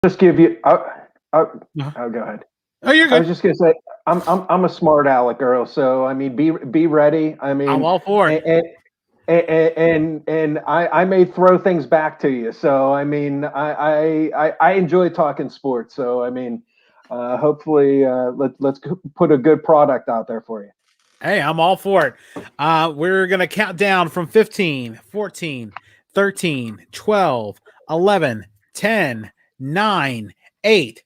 just give you. Uh-huh. I'll go ahead. Oh, you're I was good. just gonna say I'm a smart aleck, Earl. So I mean, be ready. I I'm mean, all for it. and I may throw things back to you. So I mean, I enjoy talking sports. So I mean, hopefully, let's put a good product out there for you. Hey, I'm all for it. We're going to count down from 15, 14, 13, 12, 11, 10, 9, 8.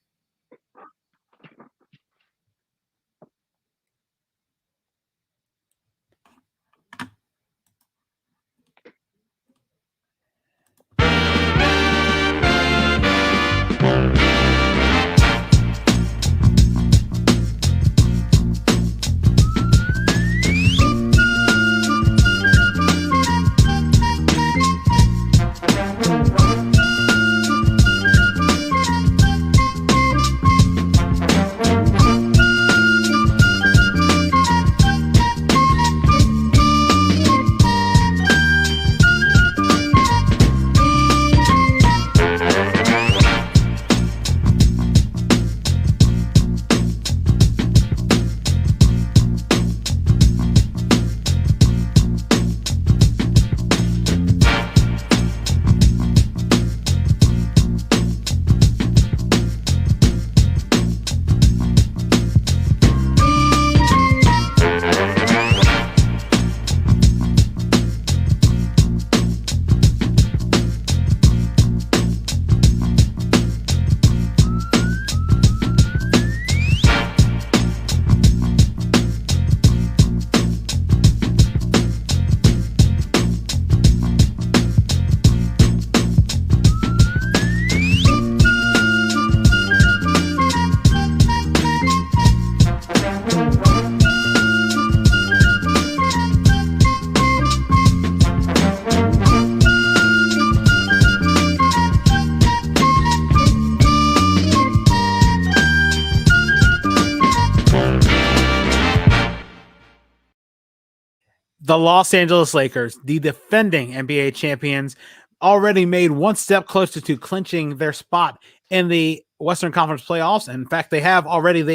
The Los Angeles Lakers, the defending NBA champions, already made one step closer to clinching their spot in the Western Conference playoffs. In fact, they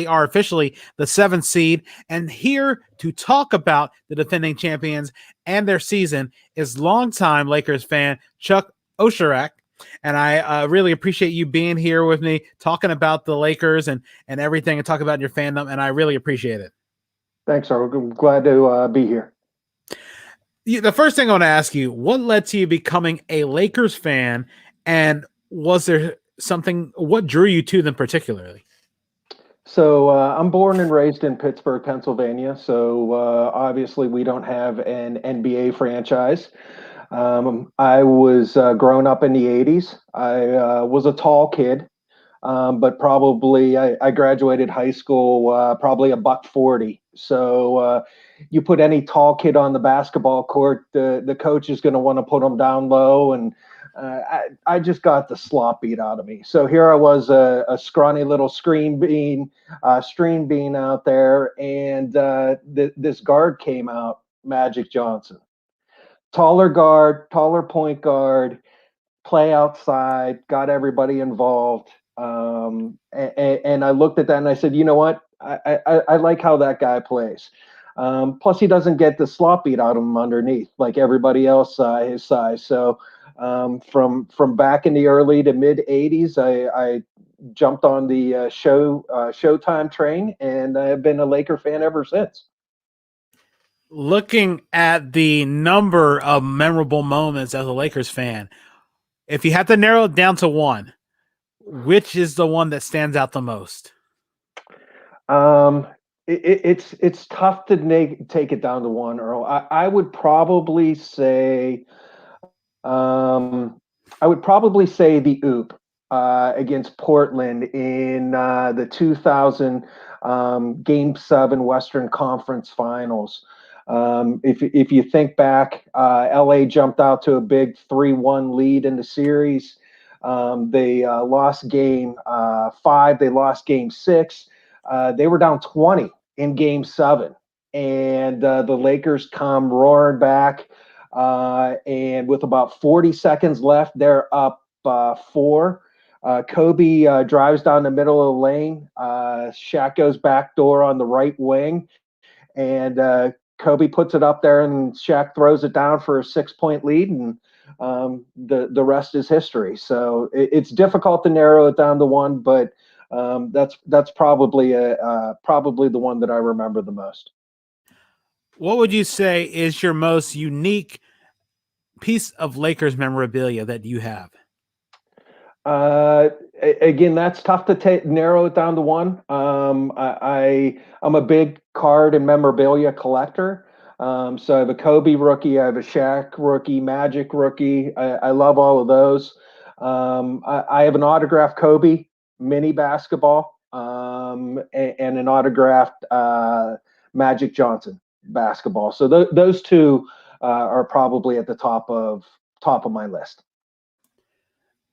are officially the seventh seed. And here to talk about the defending champions and their season is longtime Lakers fan Chuck Oshurak. And I really appreciate you being here with me, talking about the Lakers and everything, and talk about your fandom. And I really appreciate it. Thanks, Earl. I'm glad to be here. The first thing I want to ask you, what led to you becoming a Lakers fan, and was there something, what drew you to them particularly? So I'm born and raised in Pittsburgh, Pennsylvania. So obviously we don't have an NBA franchise. I was growing up in the '80s. I was a tall kid, but probably I graduated high school probably a buck 40. So you put any tall kid on the basketball court, the coach is going to want to put them down low, and I just got the slop beat out of me. So here I was, a scrawny little stream bean out there, and this guard came out, Magic Johnson, taller guard, taller point guard, play outside, got everybody involved. And I looked at that and I said, you know what? I like how that guy plays. Plus, he doesn't get the slop beat out of him underneath like everybody else his size. So from back in the early to mid '80s, I jumped on the Showtime train, and I've been a Laker fan ever since. Looking at the number of memorable moments as a Lakers fan, if you had to narrow it down to one, which is the one that stands out the most? Um, it's tough to take it down to one, Earl. I would probably say um, the Oop against Portland in the 2000 Game 7 Western Conference Finals. If you think back, LA jumped out to a big 3-1 lead in the series. They lost game 5. They lost game 6. They were down 20 in game 7. And the Lakers come roaring back. And with about 40 seconds left, they're up 4. Kobe drives down the middle of the lane. Shaq goes back door on the right wing, and Kobe puts it up there, and Shaq throws it down for a 6-point lead, and the rest is history. So it's difficult to narrow it down to one, but that's probably probably the one that I remember the most. What would you say is your most unique piece of Lakers memorabilia that you have? Uh, Again, that's tough to narrow it down to one. I'm a big card and memorabilia collector. So I have a Kobe rookie, I have a Shaq rookie, Magic rookie. I love all of those. I have an autographed Kobe mini basketball, and an autographed Magic Johnson basketball. So those two are probably at the top of my list.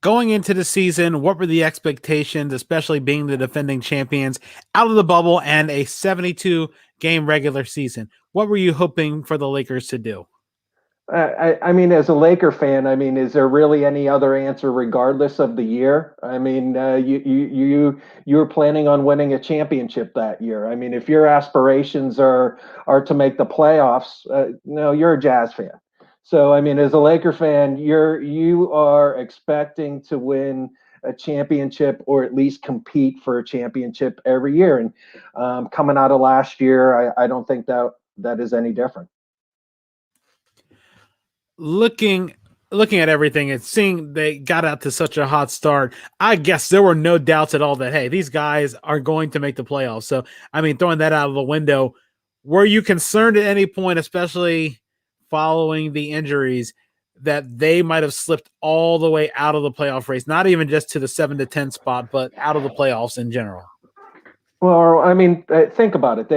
Going into the season, what were the expectations, especially being the defending champions out of the bubble and a 72 game regular season? What were you hoping for the Lakers to do? I mean, as a Laker fan, I mean, is there really any other answer, regardless of the year? I mean, you were planning on winning a championship that year. I mean, if your aspirations are to make the playoffs, no, you're a Jazz fan. So, I mean, as a Laker fan, you are expecting to win a championship, or at least compete for a championship every year. And coming out of last year, I don't think that is any different. Looking at everything and seeing they got out to such a hot start, I guess there were no doubts at all that, hey, these guys are going to make the playoffs. So, I mean, throwing that out of the window, were you concerned at any point, especially following the injuries, that they might have slipped all the way out of the playoff race, not even just to the 7 to 10 spot, but out of the playoffs in general? Well, I mean, think about it.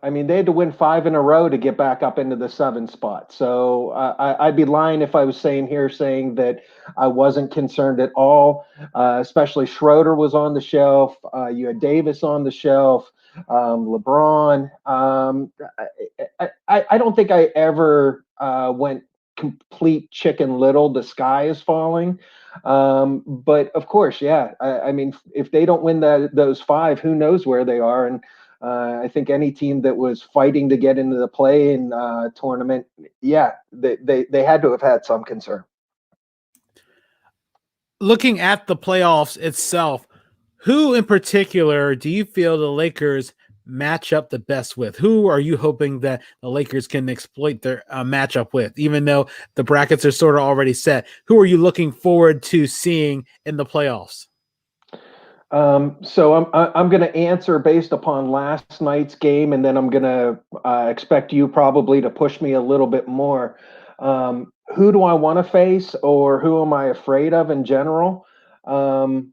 I mean, they had to win 5 in a row to get back up into the 7 spot. So I'd be lying if I was saying that I wasn't concerned at all. Especially Schroeder was on the shelf. You had Davis on the shelf. LeBron. I don't think I ever went complete Chicken Little. The sky is falling. But of course, yeah. I mean, if they don't win those 5, who knows where they are? And I think any team that was fighting to get into the play-in tournament, yeah, they had to have had some concern. Looking at the playoffs itself, who in particular do you feel the Lakers match up the best with? Who are you hoping that the Lakers can exploit their matchup with, even though the brackets are sort of already set? Who are you looking forward to seeing in the playoffs? So I'm going to answer based upon last night's game, and then I'm going to expect you probably to push me a little bit more. Who do I want to face, or who am I afraid of in general? Um,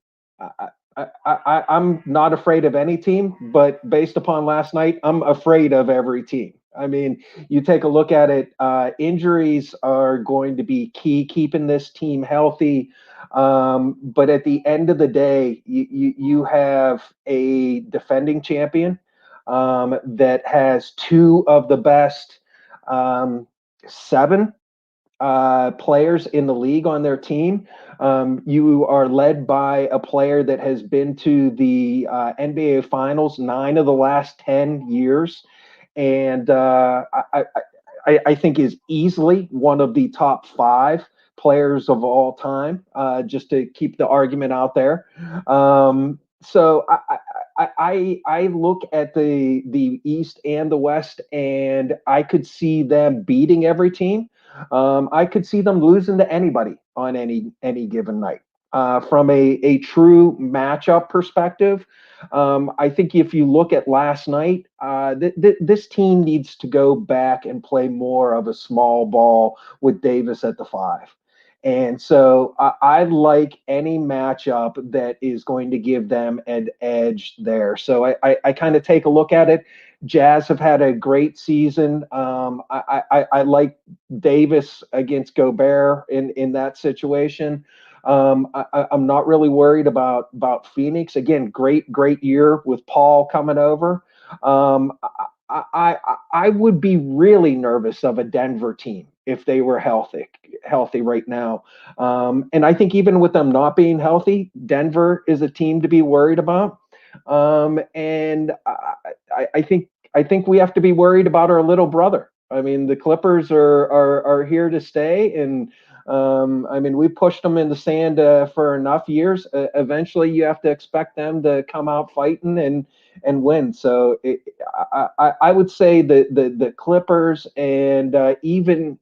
I'm not afraid of any team, but based upon last night, I'm afraid of every team. I mean, you take a look at it, injuries are going to be key, keeping this team healthy. But at the end of the day, you have a defending champion that has two of the best seven players in the league on their team. You are led by a player that has been to the NBA Finals 9 of the last 10 years, and I think is easily one of the top 5 players of all time. Just to keep the argument out there. So I look at the East and the West, and I could see them beating every team. I could see them losing to anybody on any given night. From a true matchup perspective, I think if you look at last night, this team needs to go back and play more of a small ball with Davis at the 5. And so I like any matchup that is going to give them an edge there. So I kind of take a look at it. Jazz have had a great season. I like Davis against Gobert in that situation. I'm not really worried about Phoenix. Again, great year with Paul coming over. Um, I would be really nervous of a Denver team if they were healthy right now. And I think even with them not being healthy, Denver is a team to be worried about. And I think we have to be worried about our little brother. I mean, the Clippers are here to stay, and I mean, we pushed them in the sand for enough years. Eventually, you have to expect them to come out fighting and win. So I would say the Clippers and even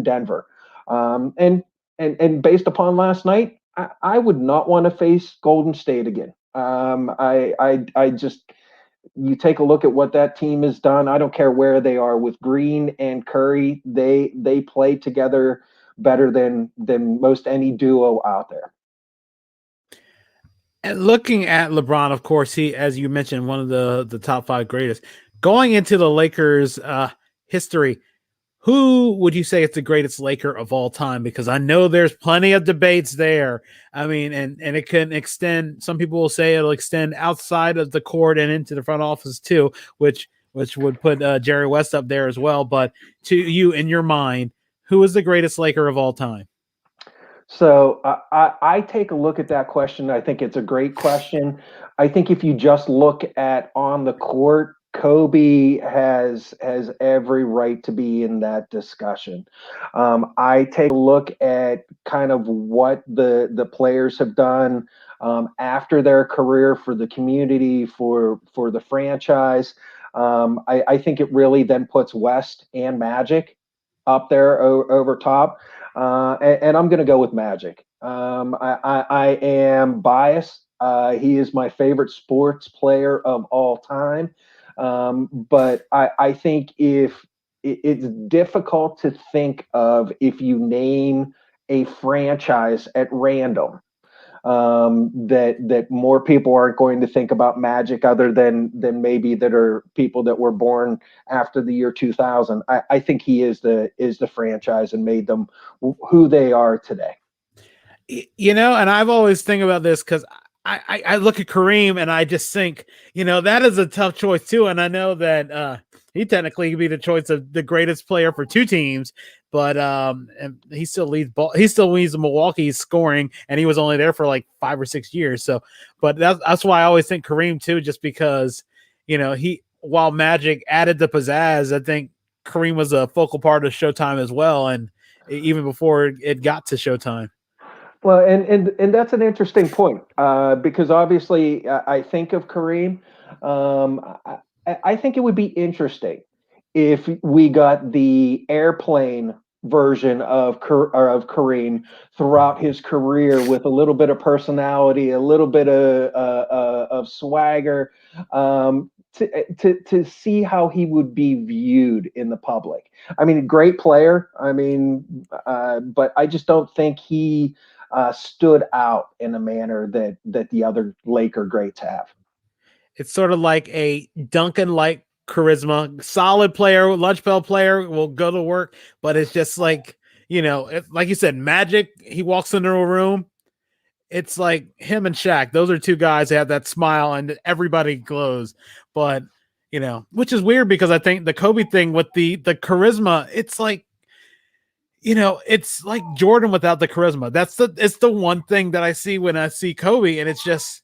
Denver, and based upon last night, I would not want to face Golden State again. I just you take a look at what that team has done. I don't care where they are with Green and Curry. They play together better than most any duo out there. And looking at LeBron, of course, he, as you mentioned, one of the top 5 greatest. Going into the Lakers history, who would you say is the greatest Laker of all time? Because I know there's plenty of debates there. I mean, and it can extend. Some people will say it'll extend outside of the court and into the front office too, which would put Jerry West up there as well. But to you, in your mind, who is the greatest Laker of all time? So I take a look at that question. I think it's a great question. I think if you just look at on the court, Kobe has every right to be in that discussion. I take a look at kind of what the players have done after their career for the community, for the franchise. I think it really then puts West and Magic up there over top. And I'm going to go with Magic. I am biased. He is my favorite sports player of all time. But I think if it's difficult to think of if you name a franchise at random, that more people aren't going to think about Magic other than maybe that are people that were born after the year 2000. I think he is the franchise and made them who they are today. You know, and I've always think about this because I look at Kareem and I just think, you know, that is a tough choice too. And I know that he technically could be the choice of the greatest player for 2 teams, but and he still leads ball. He still leads Milwaukee scoring, and he was only there for like 5 or 6 years. So, but that's why I always think Kareem too, just because, you know, he, while Magic added the pizzazz, I think Kareem was a focal part of Showtime as well, and even before it got to Showtime. Well, and that's an interesting point because obviously I think of Kareem. I think it would be interesting if we got the airplane version of Kareem throughout his career with a little bit of personality, a little bit of swagger, to see how he would be viewed in the public. I mean, great player. I mean, but I just don't think he stood out in a manner that the other Laker greats have. It's sort of like a Duncan like charisma, solid player, lunch bell player, will go to work, but it's just like, you know, like you said, Magic, he walks into a room. It's like him and Shaq. Those are 2 guys that have that smile and everybody glows. But, you know, which is weird because I think the Kobe thing with the charisma, it's like, you know, it's like Jordan without the charisma. It's the one thing that I see when I see Kobe, and it's just,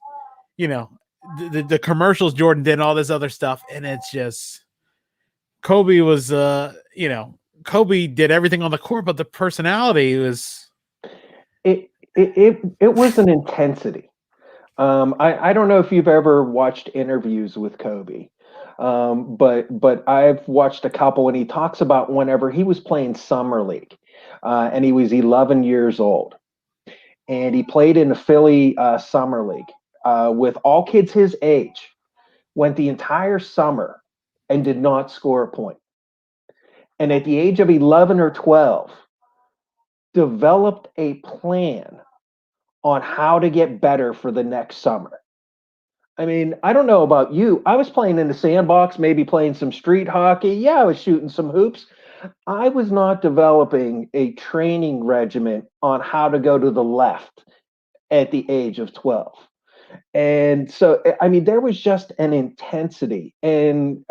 you know, the commercials Jordan did and all this other stuff, and it's just Kobe was you know, Kobe did everything on the court, but the personality was It was an intensity. I don't know if you've ever watched interviews with Kobe, but I've watched a couple, and he talks about whenever he was playing summer league, and he was 11 years old, and he played in the Philly summer league with all kids his age. Went the entire summer and did not score a point. And at the age of 11 or 12, developed a plan on how to get better for the next summer. I mean, I don't know about you. I was playing in the sandbox, maybe playing some street hockey. Yeah, I was shooting some hoops. I was not developing a training regimen on how to go to the left at the age of 12. And so, I mean, there was just an intensity, and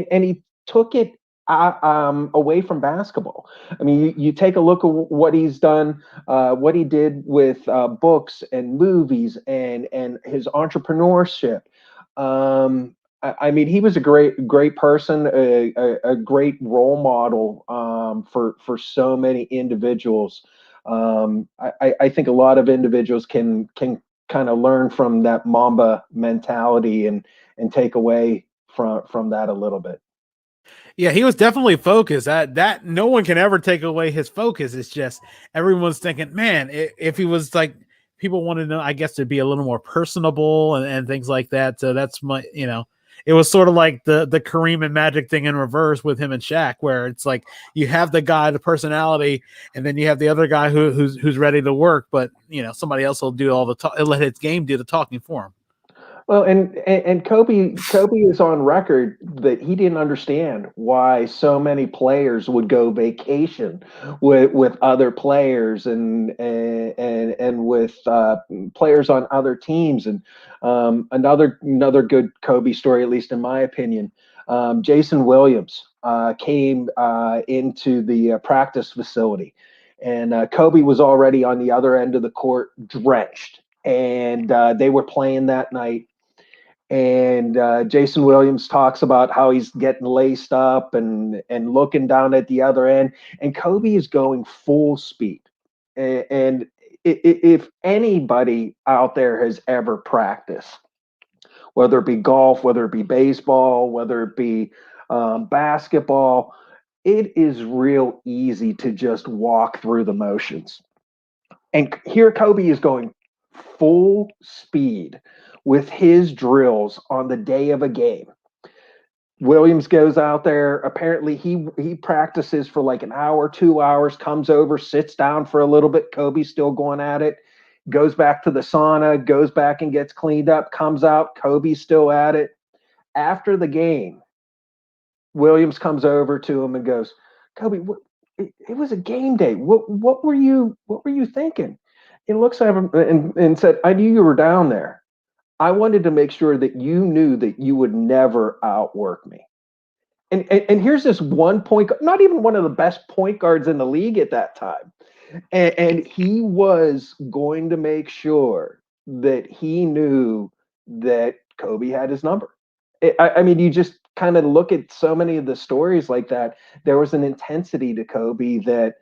he took it away from basketball. I mean, you take a look at what he's done, what he did with books and movies and his entrepreneurship. I mean, he was a great person, a great role model for so many individuals. I think a lot of individuals can kind of learn from that Mamba mentality and take away from that a little bit. Yeah, he was definitely focused. That no one can ever take away his focus. It's just everyone's thinking, man, if he was like people wanted to, I guess, to be a little more personable and things like that. So that's my, it was sort of like the Kareem and Magic thing in reverse with him and Shaq, where it's like you have the guy, the personality, and then you have the other guy who's ready to work, but somebody else will do all the talk, let his game do the talking for him. Well, and Kobe is on record that he didn't understand why so many players would go vacation with other players and with players on other teams. And another good Kobe story, at least in my opinion, Jason Williams came into the practice facility, and Kobe was already on the other end of the court, drenched, and they were playing that night. And Jason Williams talks about how he's getting laced up and looking down at the other end, and Kobe is going full speed. And if anybody out there has ever practiced, whether it be golf, whether it be baseball, whether it be basketball, it is real easy to just walk through the motions. And here Kobe is going full speed with his drills on the day of a game. Williams goes out there. Apparently, he practices for like an hour, 2 hours, comes over, sits down for a little bit. Kobe's still going at it. Goes back to the sauna, goes back and gets cleaned up, comes out. Kobe's still at it. After the game, Williams comes over to him and goes, "Kobe, it was a game day. What were you thinking?" He looks at him and said, "I knew you were down there. I wanted to make sure that you knew that you would never outwork me." And here's this one point, not even one of the best point guards in the league at that time. And he was going to make sure that he knew that Kobe had his number. I mean, you just kind of look at so many of the stories like that. There was an intensity to Kobe that,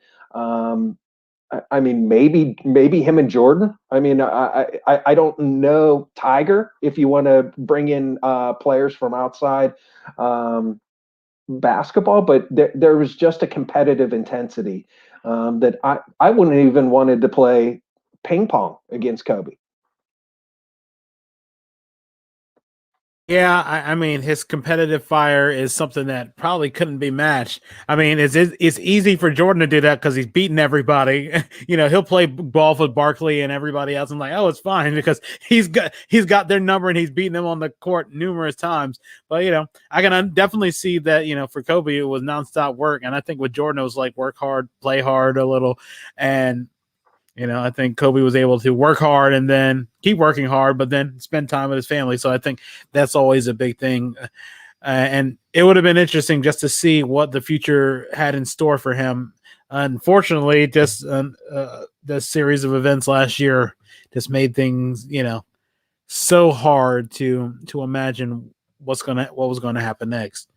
I mean, maybe him and Jordan. I mean, I don't know Tiger if you want to bring in players from outside basketball, but there was just a competitive intensity that I wouldn't even wanted to play ping pong against Kobe. Yeah, I mean, his competitive fire is something that probably couldn't be matched. I mean, it's easy for Jordan to do that because he's beaten everybody. He'll play golf with Barkley and everybody else, and like, oh, it's fine because he's got their number and he's beaten them on the court numerous times. But I can definitely see that. For Kobe, it was nonstop work, and I think with Jordan, it was like work hard, play hard a little, and I think Kobe was able to work hard and then keep working hard, but then spend time with his family. So I think that's always a big thing. And it would have been interesting just to see what the future had in store for him. Unfortunately, just the series of events last year just made things, so hard to imagine what was going to happen next.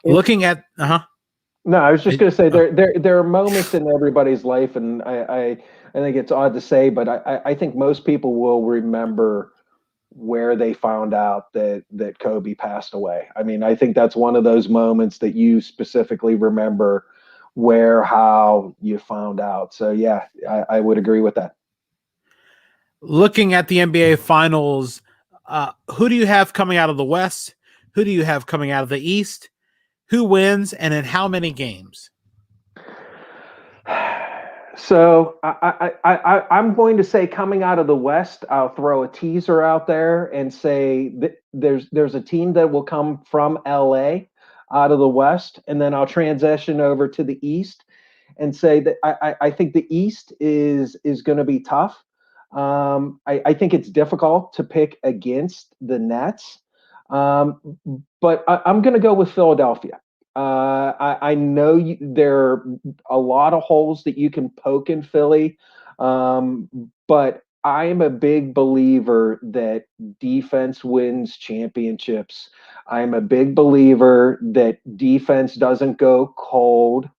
Looking at, No, I was just going to say uh, there are moments in everybody's life, and I think it's odd to say, but I think most people will remember where they found out that Kobe passed away. I mean, I think that's one of those moments that you specifically remember where, how you found out. So yeah, I would agree with that. looking at the NBA Finals, who do you have coming out of the West? Who do you have coming out of the East? Who wins, and in how many games? So I'm going to say coming out of the West, I'll throw a teaser out there and say that there's a team that will come from LA out of the West, and then I'll transition over to the East and say that I think the East is going to be tough. I think it's difficult to pick against the Nets, but I'm going to go with Philadelphia. I know there are a lot of holes that you can poke in Philly, but I'm a big believer that defense wins championships. I'm a big believer that defense doesn't go cold.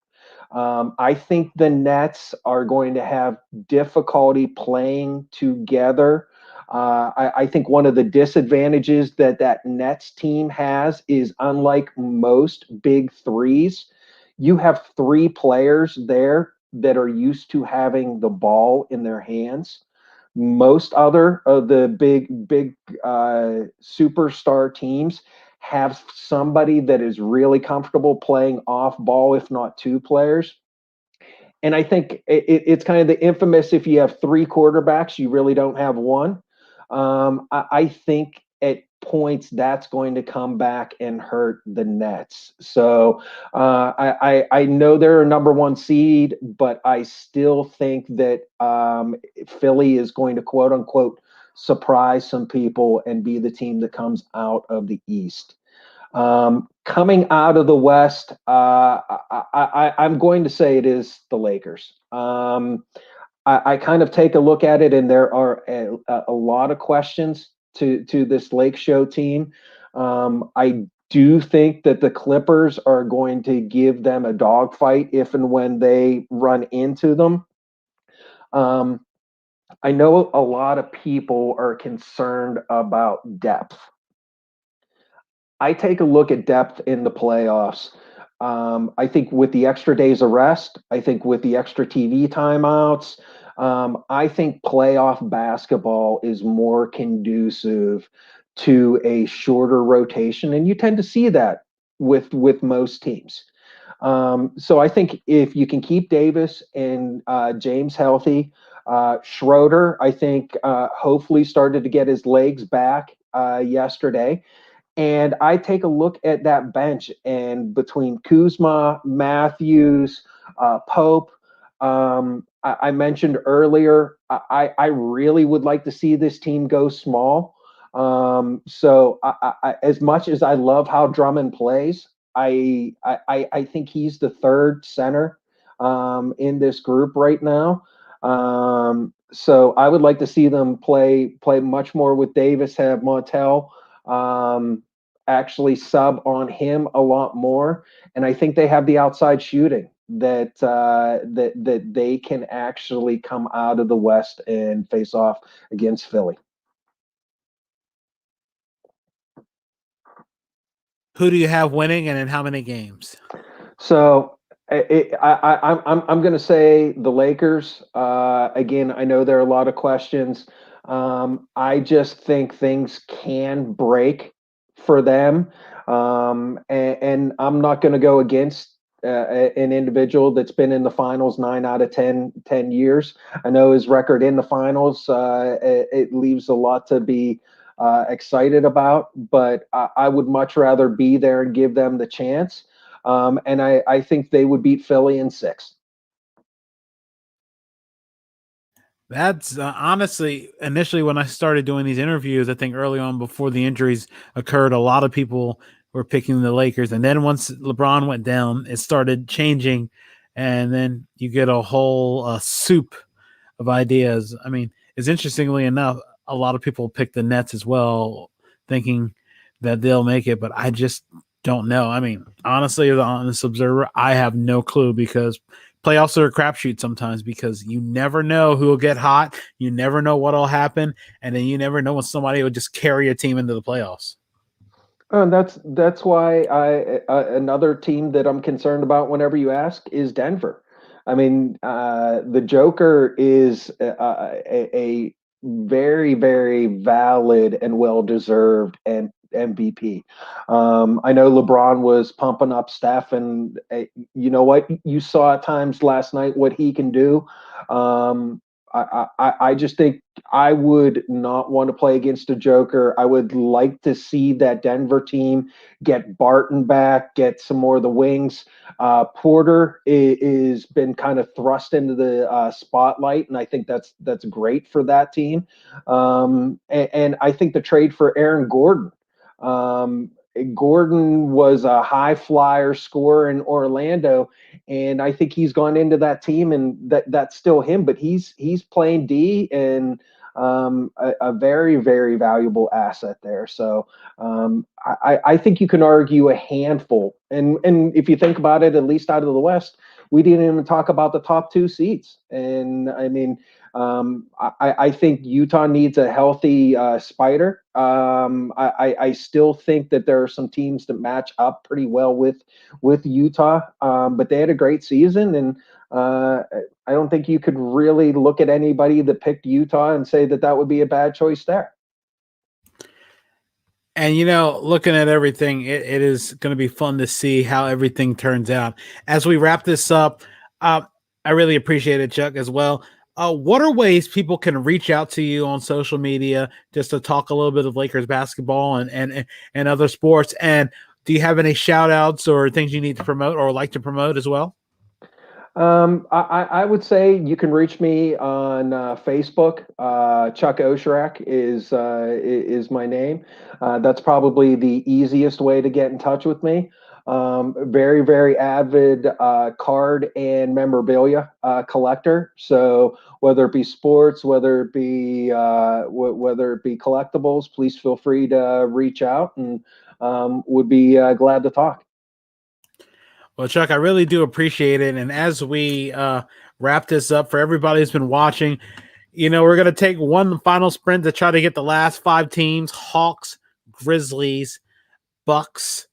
I think the Nets are going to have difficulty playing together. I think one of the disadvantages that that Nets team has is unlike most big threes, you have three players there that are used to having the ball in their hands. Most other of the big superstar teams have somebody that is really comfortable playing off ball, if not two players. And I think it's kind of the infamous if you have three quarterbacks, you really don't have one. I think at points that's going to come back and hurt the Nets. So I know they're a number one seed, but I still think that Philly is going to quote unquote surprise some people and be the team that comes out of the East. Coming out of the West, I'm going to say it is the Lakers. I kind of take a look at it, and there are a lot of questions to this Lake Show team. I do think that the Clippers are going to give them a dogfight if and when they run into them. Um, I know a lot of people are concerned about depth. I take a look at depth in the playoffs. I think with the extra days of rest, I think with the extra TV timeouts, I think playoff basketball is more conducive to a shorter rotation, and you tend to see that with most teams. So I think if you can keep Davis and James healthy, Schroeder, I think hopefully started to get his legs back yesterday. And I take a look at that bench, and between Kuzma, Matthews, Pope, I mentioned earlier, I really would like to see this team go small. So as much as I love how Drummond plays, I think he's the third center in this group right now. So I would like to see them play much more with Davis, have Montel actually sub on him a lot more, and I think they have the outside shooting that they can actually come out of the West and face off against Philly. Who do you have winning and in how many games? So I'm going to say the Lakers. Again, I know there are a lot of questions. I just think things can break for them, and I'm not going to go against an individual that's been in the finals 9 out of 10 years. I know his record in the finals. It leaves a lot to be excited about, but I would much rather be there and give them the chance. And I think they would beat Philly in 6. That's honestly, initially when I started doing these interviews, I think early on before the injuries occurred, a lot of people were picking the Lakers. And then once LeBron went down, it started changing. And then you get a whole soup of ideas. I mean, it's interestingly enough, a lot of people pick the Nets as well, thinking that they'll make it, but I just don't know. I mean, honestly, as an honest observer, I have no clue because playoffs are a crapshoot sometimes because you never know who will get hot, you never know what'll happen, and then you never know when somebody will just carry a team into the playoffs. That's why another team that I'm concerned about whenever you ask is Denver. I mean, the Joker is a very valid and well deserved and MVP. I know LeBron was pumping up Steph, and you know what? You saw at times last night what he can do. Um, I just think I would not want to play against a Joker. I would like to see that Denver team get Barton back, get some more of the wings. Porter is been kind of thrust into the spotlight, and I think that's great for that team. And I think the trade for Aaron Gordon. Gordon was a high flyer scorer in Orlando, and I think he's gone into that team, and that's still him. But he's playing D, and a very, very valuable asset there. So I think you can argue a handful, and if you think about it, at least out of the West, we didn't even talk about the top two seeds. And I mean, I think Utah needs a healthy Spider. I still think that there are some teams that match up pretty well with Utah, but they had a great season, and I don't think you could really look at anybody that picked Utah and say that that would be a bad choice there. And, looking at everything, it is going to be fun to see how everything turns out. As we wrap this up, I really appreciate it, Chuck, as well. What are ways people can reach out to you on social media just to talk a little bit of Lakers basketball and other sports? And do you have any shout outs or things you need to promote or like to promote as well? I would say you can reach me on Facebook. Chuck Oshurak is my name. That's probably the easiest way to get in touch with me. Very, very avid card and memorabilia collector. So whether it be sports, whether it be collectibles, please feel free to reach out, and would be glad to talk. Well, Chuck, I really do appreciate it. And as we wrap this up, for everybody who's been watching, we're going to take one final sprint to try to get the last 5 teams: Hawks, Grizzlies, Bucks,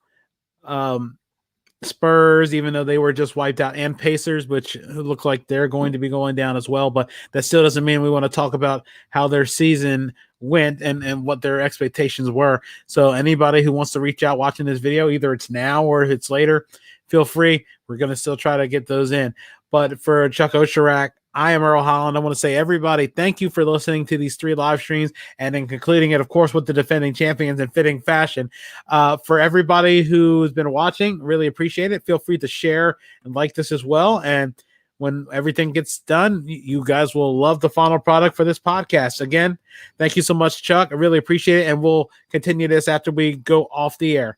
Spurs, even though they were just wiped out, and Pacers, which look like they're going to be going down as well. But that still doesn't mean we want to talk about how their season went and what their expectations were. So anybody who wants to reach out watching this video, either it's now or if it's later, feel free. We're going to still try to get those in. But for Chuck Oshurak, I am Earl Holland. I want to say, everybody, thank you for listening to these 3 live streams, and then concluding it, of course, with the defending champions in fitting fashion. For everybody who's been watching, really appreciate it. Feel free to share and like this as well. And when everything gets done, you guys will love the final product for this podcast. Again, thank you so much, Chuck. I really appreciate it, and we'll continue this after we go off the air.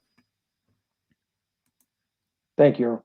Thank you.